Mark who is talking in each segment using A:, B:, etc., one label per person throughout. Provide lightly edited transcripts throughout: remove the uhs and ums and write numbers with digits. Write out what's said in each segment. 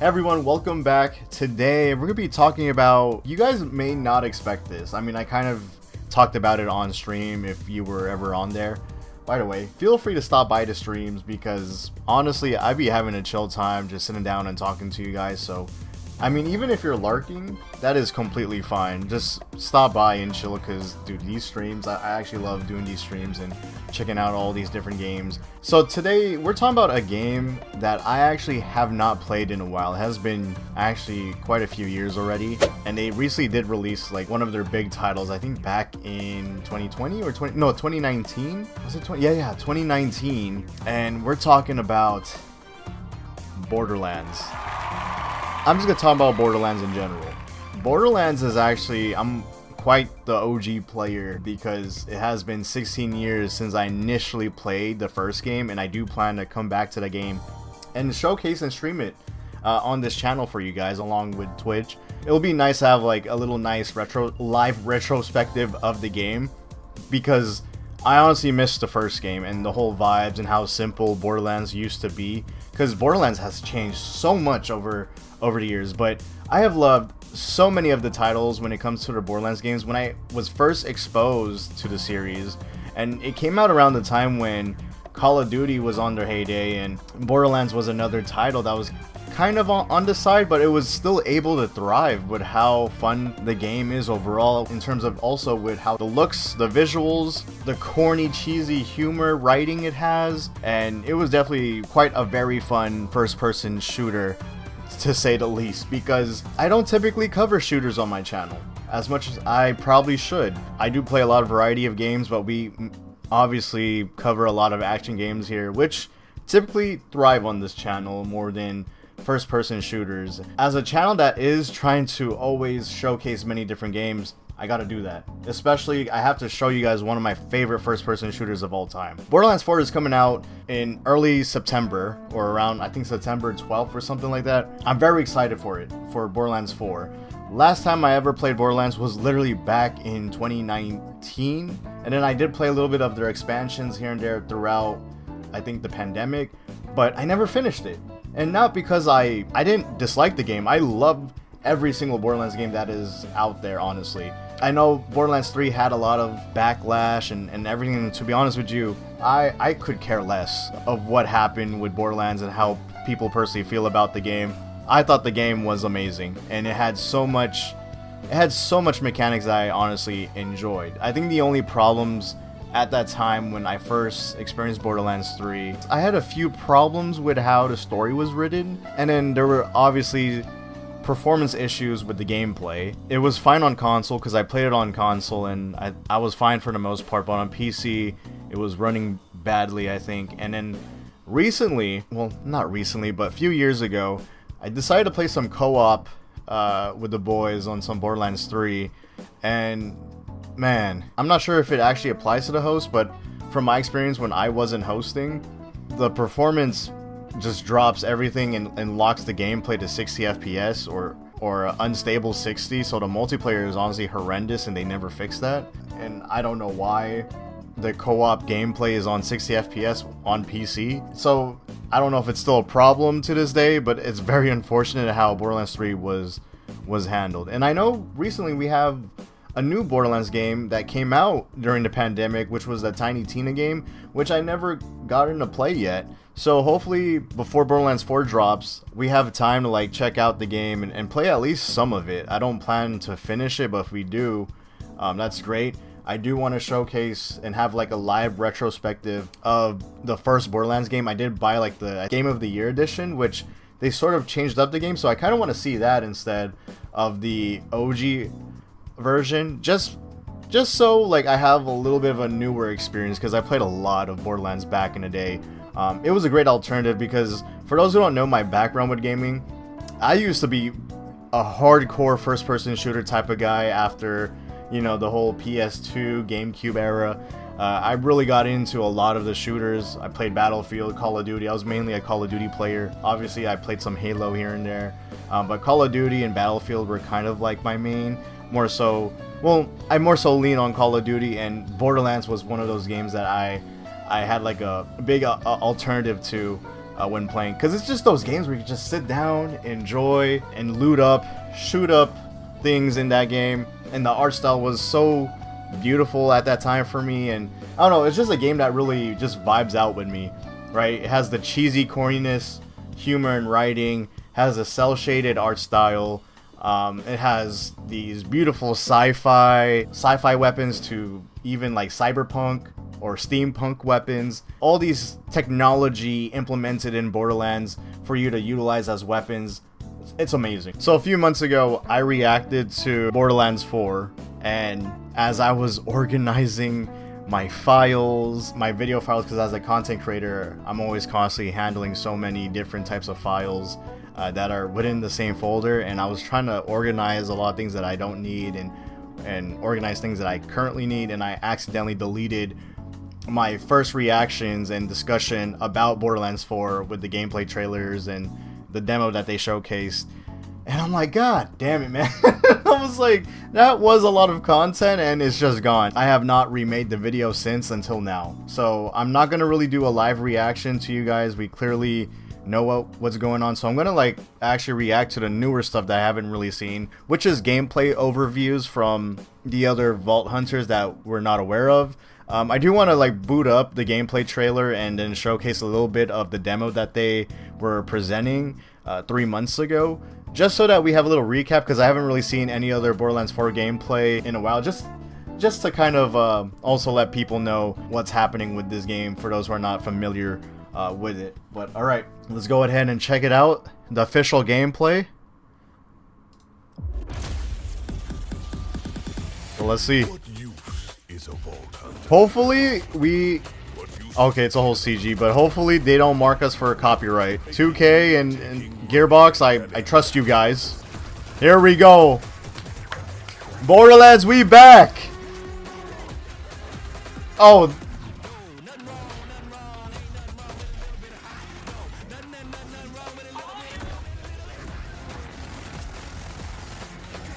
A: Hey everyone, welcome back. Today we're going to be talking about, you guys may not expect this. I mean, I kind of talked about it on stream if you were ever on there. By the way, feel free to stop by the streams because honestly, I'd be having a chill time just sitting down and talking to you guys. So, I mean, even if you're lurking, that is completely fine. Just stop by and chill because, dude, these streams, I actually love doing these streams and checking out all these different games. So today, we're talking about a game that I actually have not played in a while. It has been actually quite a few years already. And they recently did release like one of their big titles, I think back in 2020 or 2019? Was it 20? Yeah, 2019. And we're talking about Borderlands. I'm just going to talk about Borderlands in general. Borderlands is actually, I'm quite the OG player because it has been 16 years since I initially played the first game, and I do plan to come back to the game and showcase and stream it on this channel for you guys along with Twitch. It'll be nice to have like a little nice live retrospective of the game because I honestly missed the first game and the whole vibes and how simple Borderlands used to be, because Borderlands has changed so much over the years. But I have loved so many of the titles when it comes to the Borderlands games. When I was first exposed to the series, and it came out around the time when Call of Duty was on their heyday, and Borderlands was another title that was kind of on the side, but it was still able to thrive with how fun the game is overall, in terms of also with how the looks, the visuals, the corny, cheesy humor writing it has, and it was definitely quite a very fun first-person shooter, to say the least, because I don't typically cover shooters on my channel as much as I probably should. I do play a lot of variety of games, but we obviously cover a lot of action games here, which typically thrive on this channel more than first-person shooters. As a channel that is trying to always showcase many different games, I gotta do that. Especially, I have to show you guys one of my favorite first-person shooters of all time. Borderlands 4 is coming out in early September, or around, I think, September 12th or something like that. I'm very excited for it, for Borderlands 4. Last time I ever played Borderlands was literally back in 2019, and then I did play a little bit of their expansions here and there throughout, I think, the pandemic, but I never finished it. And not because I didn't dislike the game. I love every single Borderlands game that is out there, honestly. I know Borderlands 3 had a lot of backlash and everything, and to be honest with you, I could care less of what happened with Borderlands and how people personally feel about the game. I thought the game was amazing, and it had so much mechanics that I honestly enjoyed. I think the only problems at that time when I first experienced Borderlands 3, I had a few problems with how the story was written, and then there were obviously performance issues with the gameplay. It was fine on console because I played it on console and I was fine for the most part, but on PC it was running badly, I think. And then recently, well, not recently, but a few years ago, I decided to play some co-op with the boys on some Borderlands 3, and man, I'm not sure if it actually applies to the host, but from my experience when I wasn't hosting, the performance just drops everything and locks the gameplay to 60 FPS or unstable 60, so the multiplayer is honestly horrendous and they never fixed that. And I don't know why the co-op gameplay is on 60 FPS on PC, so I don't know if it's still a problem to this day, but it's very unfortunate how Borderlands 3 was handled. And I know recently we have a new Borderlands game that came out during the pandemic, which was the Tiny Tina game, which I never got into play yet. So hopefully before Borderlands 4 drops, we have time to like check out the game and play at least some of it. I don't plan to finish it, but if we do, that's great. I do want to showcase and have like a live retrospective of the first Borderlands game. I did buy like the Game of the Year edition, which they sort of changed up the game, so I kind of want to see that instead of the OG version, just so like I have a little bit of a newer experience, because I played a lot of Borderlands back in the day. It was a great alternative because for those who don't know my background with gaming, I used to be a hardcore first-person shooter type of guy after, you know, the whole PS2, GameCube era. I really got into a lot of the shooters. I played Battlefield, Call of Duty. I was mainly a Call of Duty player. Obviously, I played some Halo here and there, but Call of Duty and Battlefield were kind of like my main. More so, well, I more so lean on Call of Duty, and Borderlands was one of those games that I had like a big alternative to when playing, because it's just those games where you can just sit down, enjoy, and loot up, shoot up things in that game. And the art style was so beautiful at that time for me, and I don't know, it's just a game that really just vibes out with me, right? It has the cheesy corniness, humor and writing, has a cel-shaded art style. It has these beautiful sci-fi weapons to even like cyberpunk or steampunk weapons. All these technology implemented in Borderlands for you to utilize as weapons. It's amazing. So a few months ago, I reacted to Borderlands 4, and as I was organizing my files, my video files, because as a content creator, I'm always constantly handling so many different types of files that are within the same folder, and I was trying to organize a lot of things that I don't need and organize things that I currently need, and I accidentally deleted my first reactions and discussion about Borderlands 4 with the gameplay trailers and the demo that they showcased. And I'm like, God damn it, man. I was like, that was a lot of content and it's just gone. I have not remade the video since until now. So I'm not going to really do a live reaction to you guys. We clearly know what's going on. So I'm going to like actually react to the newer stuff that I haven't really seen, which is gameplay overviews from the other Vault Hunters that we're not aware of. I do want to like boot up the gameplay trailer and then showcase a little bit of the demo that they were presenting 3 months ago, just so that we have a little recap, because I haven't really seen any other Borderlands 4 gameplay in a while, just to kind of also let people know what's happening with this game for those who are not familiar with it. But alright, let's go ahead and check it out, the official gameplay. So let's see. Hopefully we... Okay, it's a whole CG, but hopefully they don't mark us for copyright. 2K and Gearbox, I trust you guys. Here we go. Borderlands, we back! Oh.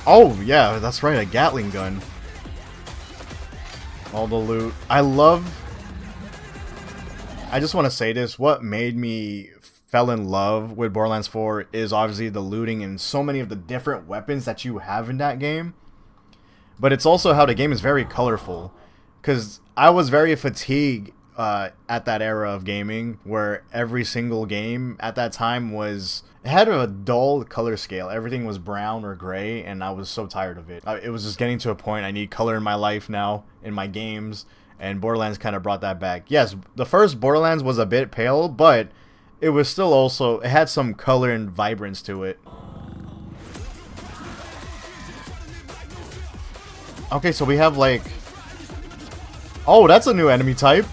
A: Oh, yeah, that's right, a Gatling gun. All the loot. I just want to say this. What made me fell in love with Borderlands 4 is obviously the looting and so many of the different weapons that you have in that game. But it's also how the game is very colorful. Because I was very fatigued at that era of gaming, where every single game at that time it had a dull color scale. Everything was brown or gray, and I was so tired of it. It was just getting to a point I need color in my life now, in my games, and Borderlands kind of brought that back. Yes, the first Borderlands was a bit pale, but it was still also, it had some color and vibrance to it. Okay, so we have like... Oh, that's a new enemy type.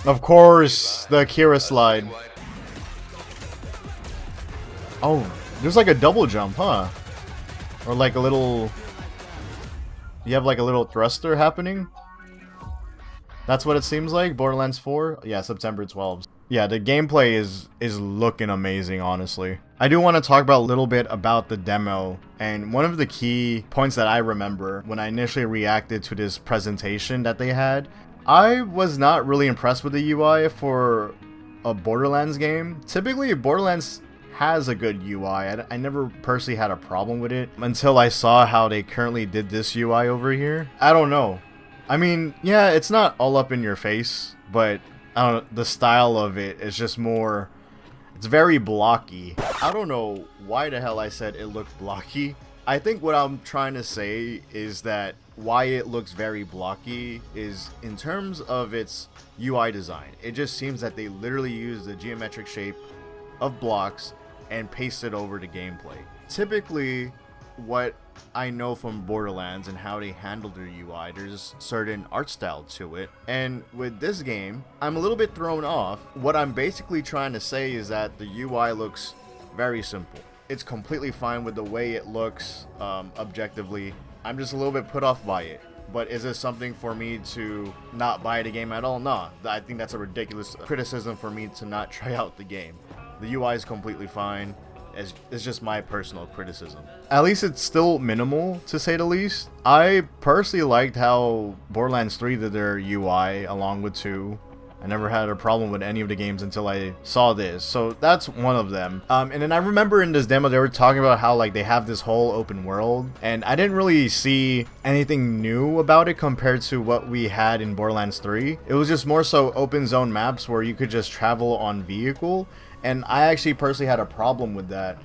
A: Of course, the Akira slide. Oh, there's like a double jump, huh? Or like a little... You have like a little thruster happening? That's what it seems like? Borderlands 4? Yeah, September 12th. Yeah, the gameplay is looking amazing, honestly. I do want to talk about a little bit about the demo. And one of the key points that I remember when I initially reacted to this presentation that they had, I was not really impressed with the UI for a Borderlands game. Typically, Borderlands has a good UI. I never personally had a problem with it until I saw how they currently did this UI over here. I don't know. I mean, yeah, it's not all up in your face, but I don't know, the style of it is just more... It's very blocky. I don't know why the hell I said it looked blocky. I think what I'm trying to say is that why it looks very blocky is in terms of its UI design. It just seems that they literally use the geometric shape of blocks and paste it over to gameplay. Typically, what I know from Borderlands and how they handle their UI, there's certain art style to it. And with this game, I'm a little bit thrown off. What I'm basically trying to say is that the UI looks very simple. It's completely fine with the way it looks objectively. I'm just a little bit put off by it. But is this something for me to not buy the game at all? Nah, I think that's a ridiculous criticism for me to not try out the game. The UI is completely fine. It's just my personal criticism. At least it's still minimal, to say the least. I personally liked how Borderlands 3 did their UI along with 2. I never had a problem with any of the games until I saw this, so that's one of them. And then I remember in this demo they were talking about how like they have this whole open world, and I didn't really see anything new about it compared to what we had in Borderlands 3. It was just more so open zone maps where you could just travel on vehicle, and I actually personally had a problem with that.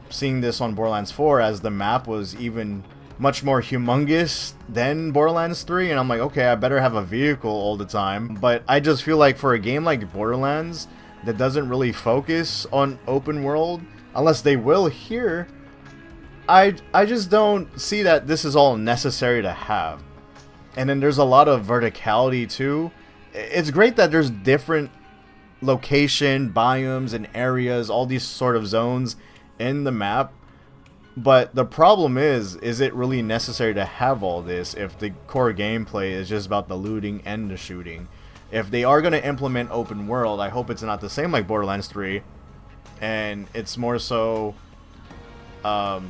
A: Seeing this on Borderlands 4, as the map was even much more humongous than Borderlands 3, and I'm like, okay, I better have a vehicle all the time. But I just feel like for a game like Borderlands that doesn't really focus on open world, unless they will here, I just don't see that this is all necessary to have. And then there's a lot of verticality too. It's great that there's different location, biomes, and areas, all these sort of zones in the map. But the problem is it really necessary to have all this if the core gameplay is just about the looting and the shooting? If they are going to implement open world, I hope it's not the same like Borderlands 3, and it's more so.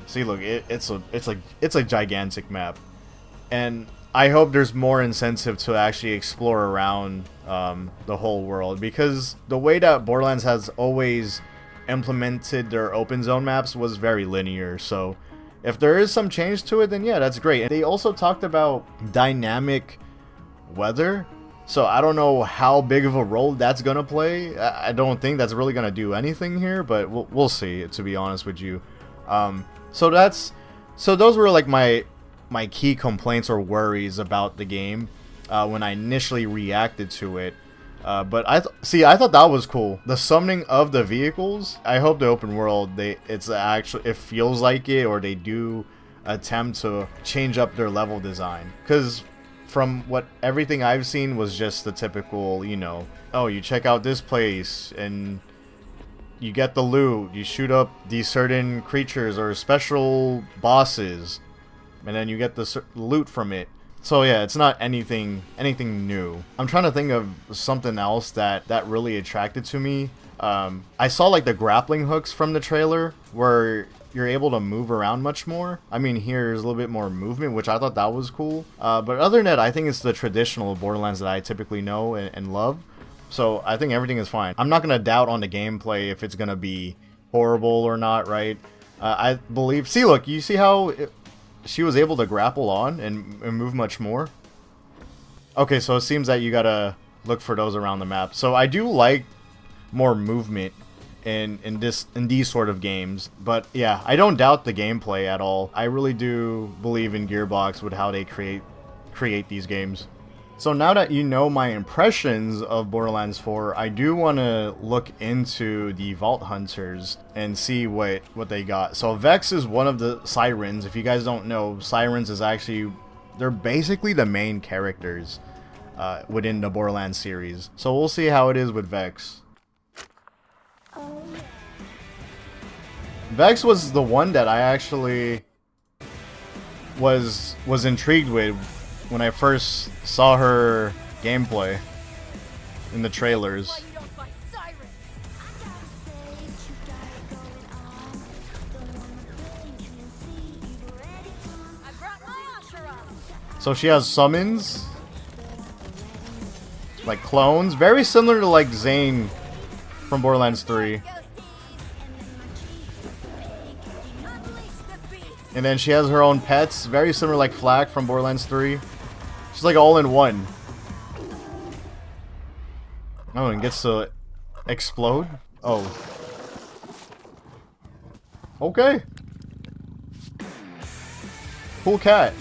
A: See, look, it's a gigantic map, and I hope there's more incentive to actually explore around the whole world, because the way that Borderlands has always implemented their open zone maps was very linear. So if there is some change to it, then yeah, that's great. And they also talked about dynamic weather, so I don't know how big of a role that's gonna play. I don't think that's really gonna do anything here, but we'll see, to be honest with you. So those were like my key complaints or worries about the game when I initially reacted to it. But I thought that was cool. The summoning of the vehicles. I hope the open world, it feels like it, or they do attempt to change up their level design. Because from everything I've seen was just the typical, you know, oh, you check out this place and you get the loot, you shoot up these certain creatures or special bosses, and then you get the loot from it. So yeah, it's not anything new. I'm trying to think of something else that really attracted to me. I saw like the grappling hooks from the trailer where you're able to move around much more. I mean, here's a little bit more movement, which I thought that was cool. But other than that, I think it's the traditional Borderlands that I typically know and love. So I think everything is fine. I'm not going to doubt on the gameplay if it's going to be horrible or not, right? I believe... See, look, you see how... she was able to grapple on and move much more. Okay, so it seems that you gotta look for those around the map. So I do like more movement in these sort of games. But yeah, I don't doubt the gameplay at all. I really do believe in Gearbox with how they create these games. So now that you know my impressions of Borderlands 4, I do want to look into the Vault Hunters and see what they got. So Vex is one of the Sirens. If you guys don't know, Sirens is actually, they're basically the main characters within the Borderlands series. So we'll see how it is with Vex. Vex was the one that I actually was intrigued with when I first saw her gameplay in the trailers. So she has summons, like clones, very similar to like Zane from Borderlands 3. And then she has her own pets, very similar like Flak from Borderlands 3. She's like all in one. Oh, and gets to explode? Oh. Okay. Cool cat.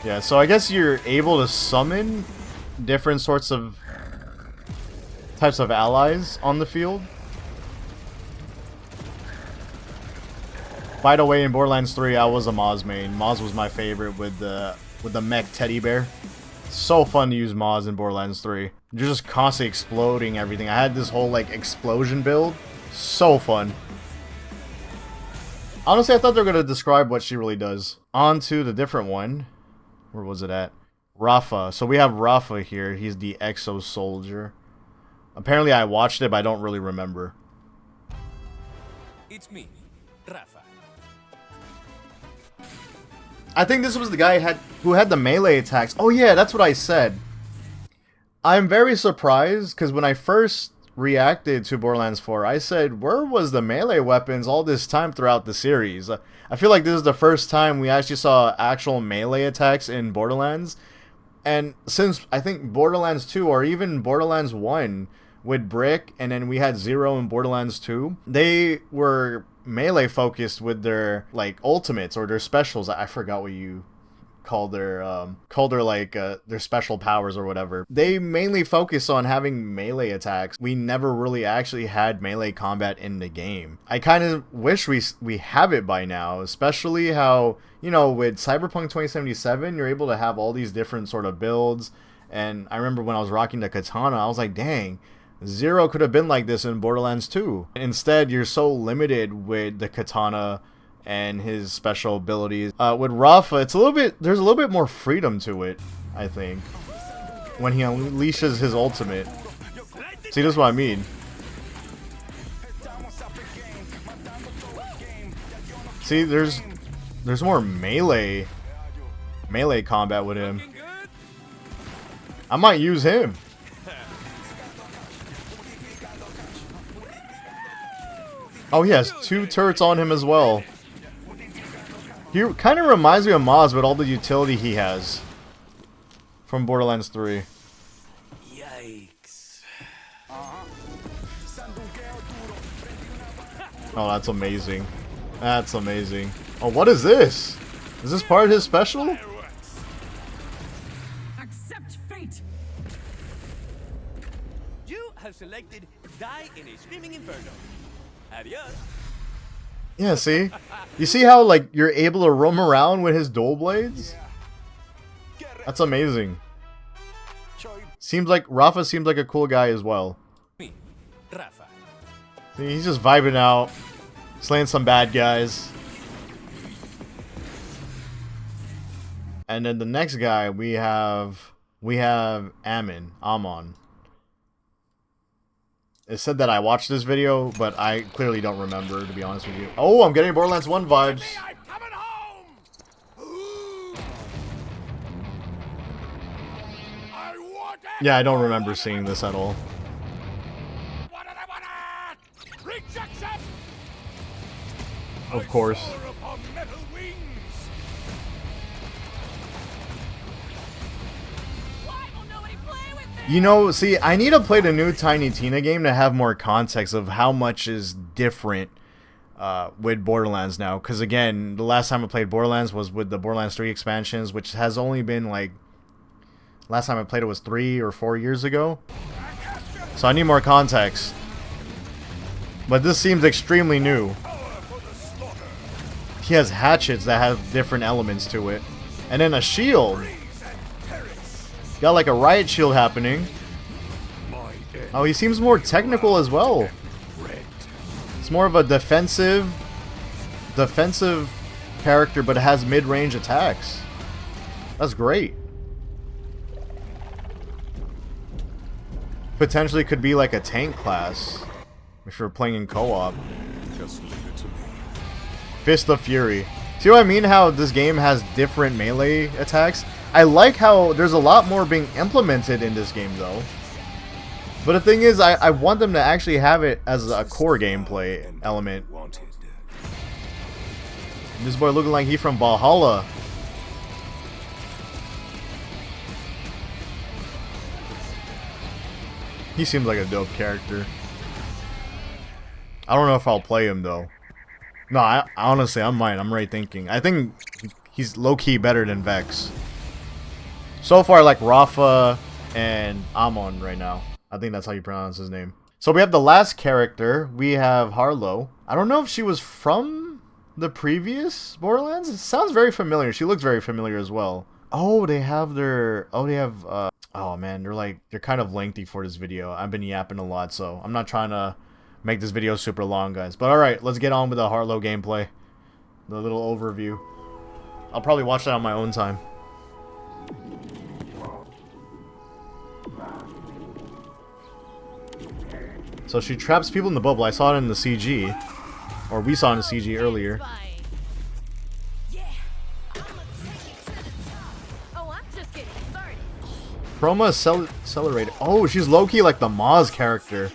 A: Yeah, so I guess you're able to summon different sorts of types of allies on the field. By the way, in Borderlands 3, I was a Moz main. Moz was my favorite with the mech teddy bear. So fun to use Moz in Borderlands 3. You're just constantly exploding everything. I had this whole like explosion build. So fun. Honestly, I thought they were going to describe what she really does. On to the different one. Where was it at? Rafa. So we have Rafa here. He's the Exo Soldier. Apparently I watched it, but I don't really remember.
B: It's me, Rafa.
A: I think this was the guy who had the melee attacks. Oh yeah, that's what I said. I'm very surprised because when I first reacted to Borderlands 4, I said, where was the melee weapons all this time throughout the series? I feel like this is the first time we actually saw actual melee attacks in Borderlands. And since I think Borderlands 2 or even Borderlands 1 with Brick, and then we had Zero in Borderlands 2, they were melee focused with their like ultimates or their specials. I forgot what you called their like their special powers or whatever. They mainly focus on having melee attacks. We never really actually had melee combat in the game. I kind of wish we have it by now, especially how, you know, with Cyberpunk 2077 you're able to have all these different sort of builds. And I remember when I was rocking the katana, I was like, dang, Zero could have been like this in Borderlands 2. Instead, you're so limited with the katana and his special abilities. With Rafa, there's a little bit more freedom to it, I think, when he unleashes his ultimate. See, this is what I mean. See, there's more melee combat with him. I might use him. Oh, he has 2 turrets on him as well. He kind of reminds me of Maz with all the utility he has from Borderlands 3.
B: Yikes.
A: Oh, that's amazing. That's amazing. Oh, what is this? Is this part of his special?
C: Accept fate.
B: You have selected Die in a Screaming Inferno. Adios.
A: Yeah, see? You see how, like, you're able to roam around with his dual blades? That's amazing. Rafa seems like a cool guy as well.
B: Me, Rafa.
A: See, he's just vibing out, slaying some bad guys. And then the next guy we have Amon. It said that I watched this video, but I clearly don't remember, to be honest with you. Oh, I'm getting Borderlands 1 vibes. Yeah, I don't remember seeing this at all. Of course. You know, see, I need to play the new Tiny Tina game to have more context of how much is different with Borderlands now. Because again, the last time I played Borderlands was with the Borderlands 3 expansions, which has only been like... Last time I played it was 3 or 4 years ago. So I need more context. But this seems extremely new. He has hatchets that have different elements to it. And then a shield. Got like a riot shield happening. Oh, he seems more technical as well. It's more of a defensive character, but it has mid-range attacks. That's great. Potentially could be like a tank class if you're playing in co-op.
D: Just leave it to me.
A: Fist of Fury. See what I mean? How this game has different melee attacks? I like how there's a lot more being implemented in this game, though. But the thing is, I want them to actually have it as a core gameplay element. This boy looking like he's from Valhalla. He seems like a dope character. I don't know if I'll play him, though. No, I honestly, I might. I'm right thinking. I think he's low-key better than Vex. So far, like Rafa and Amon right now. I think that's how you pronounce his name. So we have the last character. We have Harlowe. I don't know if she was from the previous Borderlands. It sounds very familiar. She looks very familiar as well. Oh, they have their... Oh, they have... Oh, man. They're kind of lengthy for this video. I've been yapping a lot, so I'm not trying to make this video super long, guys. But alright, let's get on with the Harlowe gameplay. The little overview. I'll probably watch that on my own time. So she traps people in the bubble. I saw it in the CG. Or we saw it in the CG earlier. Chroma accelerated. Oh, she's low-key like the Maz character.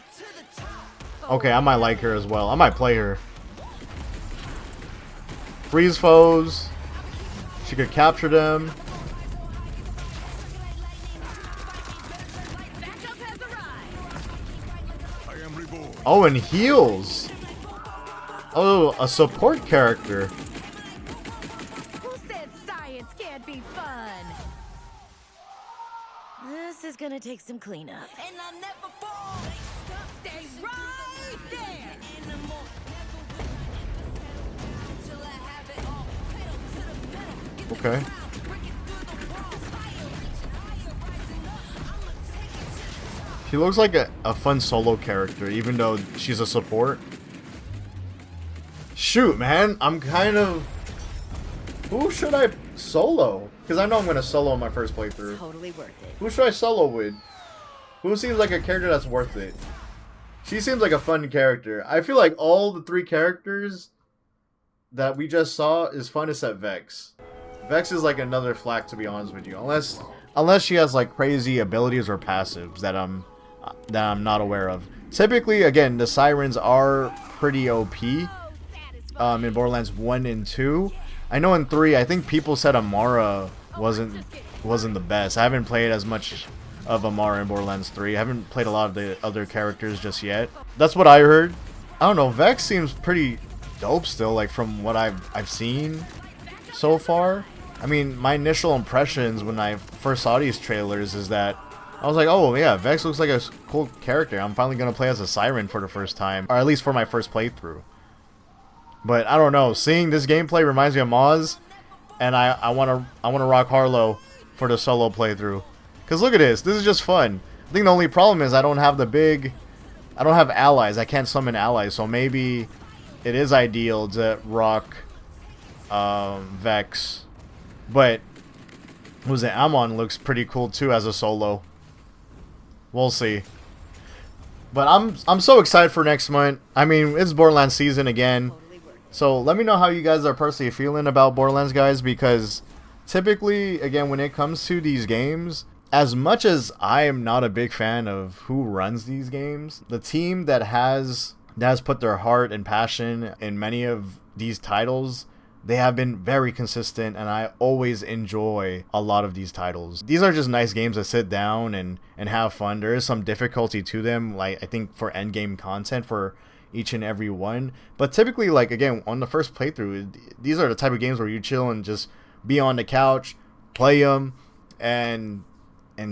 A: Okay, I might like her as well. I might play her. Freeze foes. She could capture them. Oh, and heals. Oh, a support character.
C: Who said science can't be fun? This is gonna take some cleanup. And I never fall. Stay right there.
A: Okay. She looks like a fun solo character, even though she's a support. Shoot, man. I'm kind of... Who should I solo? Because I know I'm going to solo on my first playthrough.
C: Totally worth it.
A: Who should I solo with? Who seems like a character that's worth it? She seems like a fun character. I feel like all the 3 characters that we just saw is fun except Vex. Vex is like another flack, to be honest with you. Unless she has like crazy abilities or passives that I'm not aware of. Typically, again, the sirens are pretty OP in Borderlands 1 and 2. I know in 3, I think people said Amara wasn't the best. I haven't played as much of Amara in Borderlands 3. I haven't played a lot of the other characters just yet. That's what I heard. I don't know, Vex seems pretty dope still, like from what I've seen so far. I mean, my initial impressions when I first saw these trailers is that I was like, oh yeah, Vex looks like a cool character. I'm finally gonna play as a siren for the first time, or at least for my first playthrough. But I don't know, seeing this gameplay reminds me of Maz, and I wanna rock Harlowe for the solo playthrough. Cause look at this is just fun. I think the only problem is I don't have allies. I can't summon allies, so maybe it is ideal to rock Vex. But was it Amon looks pretty cool too as a solo. We'll see. But I'm so excited for next month. I mean, it's Borderlands season again. So let me know how you guys are personally feeling about Borderlands, guys, because typically, again, when it comes to these games, as much as I am not a big fan of who runs these games, the team that has put their heart and passion in many of these titles, they have been very consistent, and I always enjoy a lot of these titles. These are just nice games to sit down and have fun. There is some difficulty to them, like I think for endgame content for each and every one. But typically, like again, on the first playthrough, these are the type of games where you chill and just be on the couch, play them, and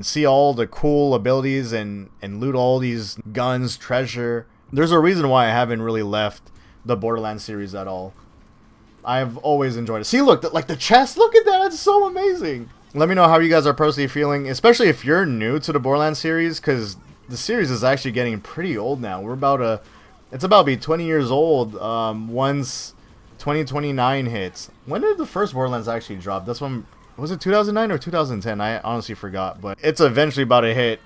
A: see all the cool abilities and loot all these guns, treasure. There's a reason why I haven't really left the Borderlands series at all. I've always enjoyed it. See, look, like the chest, look at that. It's so amazing. Let me know how you guys are personally feeling, especially if you're new to the Borderlands series, because the series is actually getting pretty old now. It's about to be 20 years old once 2029 hits. When did the first Borderlands actually drop? That's when, was it 2009 or 2010? I honestly forgot, but it's eventually about to hit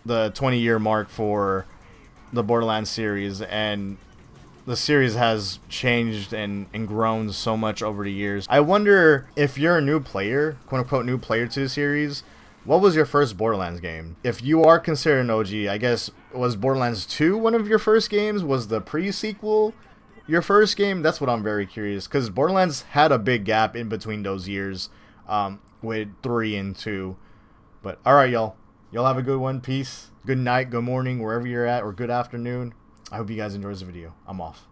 A: the 20-year mark for the Borderlands series, and the series has changed and grown so much over the years. I wonder if you're a new player, quote-unquote new player to the series, what was your first Borderlands game? If you are considered an OG, I guess, was Borderlands 2 one of your first games? Was the pre-sequel your first game? That's what I'm very curious, because Borderlands had a big gap in between those years with 3 and 2. But alright, y'all. Y'all have a good one. Peace. Good night, good morning, wherever you're at, or good afternoon. I hope you guys enjoyed this video. I'm off.